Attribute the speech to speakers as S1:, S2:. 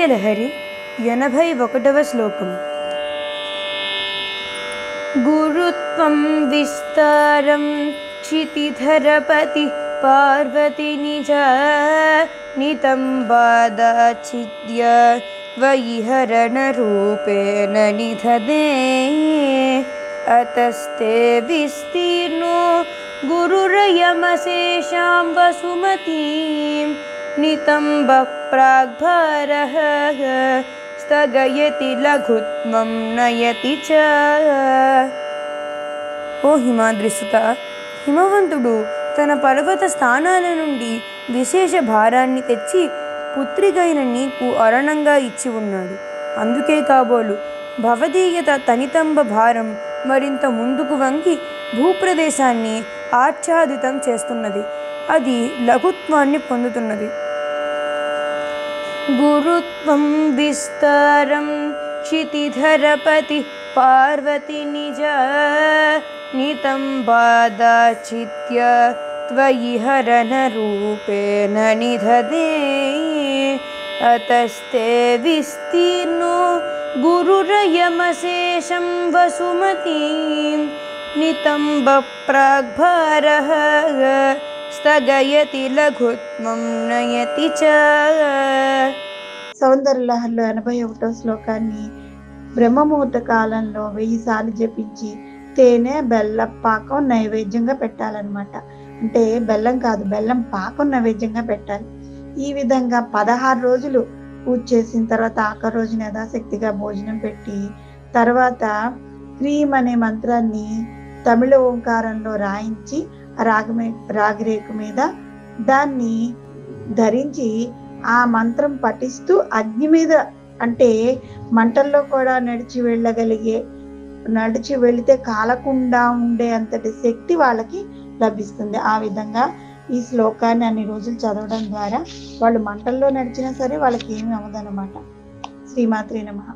S1: కావ్యలహరి 81వ శ్లోకం. గురుత్వం విస్తారం క్షితిధరపతి పార్వతి నిజ నితంబాదాచిద్య వైహరణ రూపేణ నిధదే అతస్తే విస్తీర్ణో గురురయమశేషాం వసుమతీం నితంబ ప్రాగ్భారః స్థగయతి లఘుత్వం నయతి చ. ఓ హిమాద్రిసుత, హిమవంతుడు తన పర్వత స్థానాల నుండి విశేష భారాన్ని తెచ్చి పుత్రికైన నీకు అరణంగా ఇచ్చి ఉన్నాడు. అందుకే కాబోలు భవదీయత తనితంబ భారం మరింత ముందుకు వంగి భూప్రదేశాన్ని ఆచ్ఛాదితం చేస్తున్నది. అది లఘుత్వాన్ని పొందుతున్నది. గురుత్వం విస్తారం క్షితిధరపతి పార్వతి నిజ నితంబాదాచిత్య త్వయి హరణ రూపేణ నిధదే అతస్తే విస్తీర్ణో గురురయమశేషం వసుమతీం నితంబ ప్రాగ్భారః స్థగయతి లఘుత్వం నయతి చ.
S2: సౌందర్యలహరిలో 81వ శ్లోకాన్ని బ్రహ్మముహూర్త కాలంలో 1000 సార్లు జపించి తేనె బెల్లం పాకం నైవేద్యంగా పెట్టాలన్నమాట. అంటే బెల్లం కాదు, బెల్లం పాకం నైవేద్యంగా పెట్టాలి. ఈ విధంగా 16 రోజులు పూజ చేసిన తర్వాత ఆఖరి రోజున యథాశక్తిగా భోజనం పెట్టి తర్వాత హ్రీం అనే మంత్రాన్ని తమిళ ఓంకారంలో రాయించి రాగిరేకు మీద దాన్ని ధరించి ఆ మంత్రం పఠిస్తూ అగ్ని మీద, అంటే మంటల్లో కూడా నడిచి వెళితే కాలకుండా ఉండే అంతటి శక్తి వాళ్ళకి లభిస్తుంది. ఆ విధంగా ఈ శ్లోకాన్ని అన్ని రోజులు చదవడం ద్వారా వాళ్ళు మంటల్లో నడిచినా సరే వాళ్ళకి ఏమీ అవ్వదన్నమాట. శ్రీమాత్రే నమః.